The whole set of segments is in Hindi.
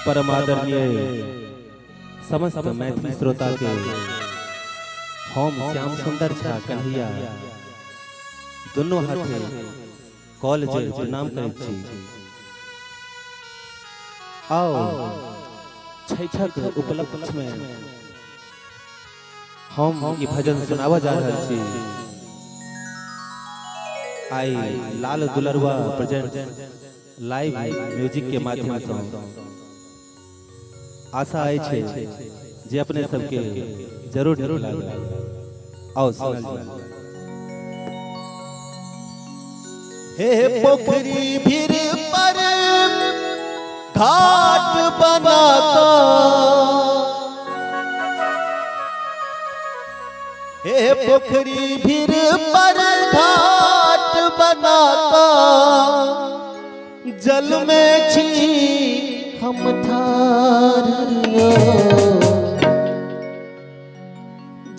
परमादरणीय समस्त मैथिली श्रोता के हम श्याम सुंदर झा कन्हैया दोनों हाथे कॉल जे प्रणाम करैत छी। आओ छठक उपलक्ष्य में हम ई भजन सुनावा जा रहल छी। आई लाल दुलरवा प्रेजेंट लाइव म्यूजिक के माध्यम से आशा आई छे जे अपने सबके जरूर नीक लागल। आओ सुनल जाय। हे पोखरी भीर पर घाट बनाता, हे पोखरी भीर पर घाट बनाता, जल में छी हम ठारियो,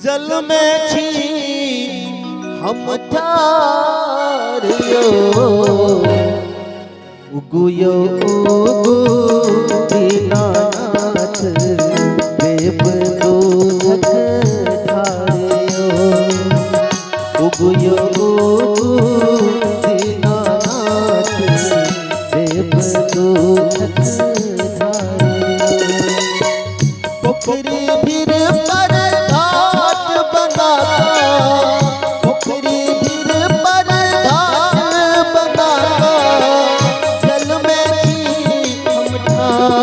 जल में छी हम ठारियो, उगुयो उगु दीनानाथ देव दूधक ढारियो, उगुयो उगु दीनानाथ देव दूधक ढारियो। पोखरी भीर पर घाट बनाता, पोखरी भीर पर घाट बनाता, जल में छी हम ठारियो,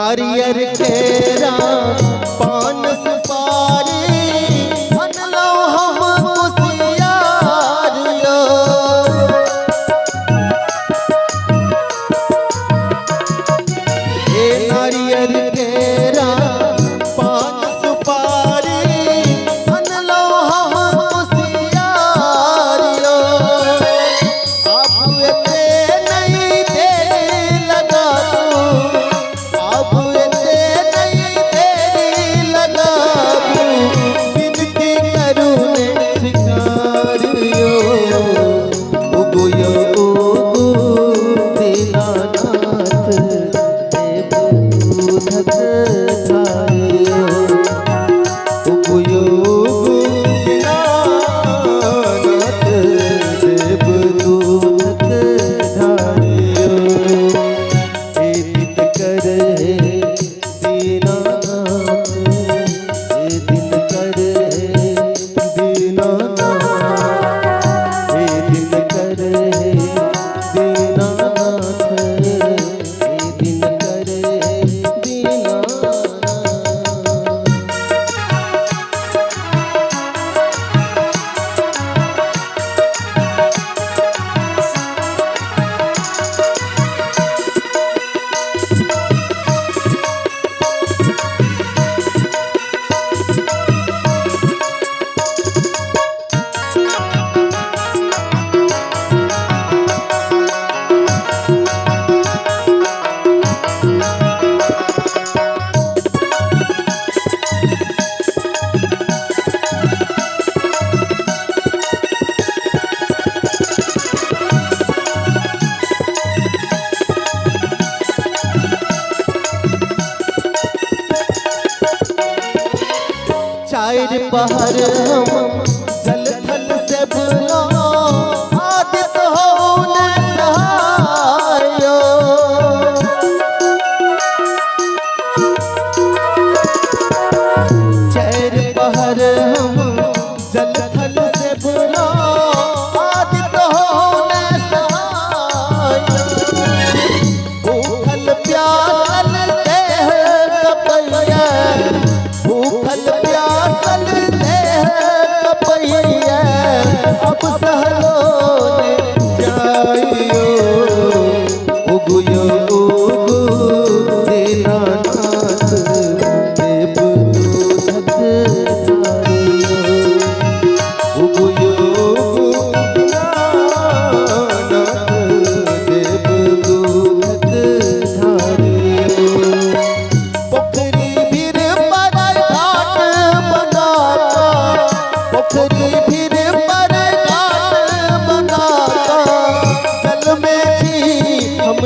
नारियर केरा पान सुपारी मन लो हम कुसियारियो हे नारियर केरा पान सुपारी मन लो हम कुसियारियो आप एते नहीं दे लगा आप एते नहीं दे लगा विनती करूं ने स्वीकारियो उगुयो उगु दीनानाथ देव दूधक धारियो उगुयो उगु दीनानाथ देव दूधक धारियो हे दिन करे दीनानाथ हे दिन करे दीनानाथ हे दिन करे दीनानाथ हे दिन करे दीनानाथ चार पहर हम जल थल से बुला आदित हो न सहायो चार पहर हम जल थल से बुला आदित हो न सहायो भूखल प्यासल देह कपैया भूखल प्यासल देह कपैया अब सहलो ने जाइयो उगुयो उगु दीनानाथ देव दूधक धारियो उगुयो उगु दीनानाथ देव दूधक धारियो पोखरी भीर पर घाट बनाता पोखरी भीर पर घाट बनाता जल में थी हम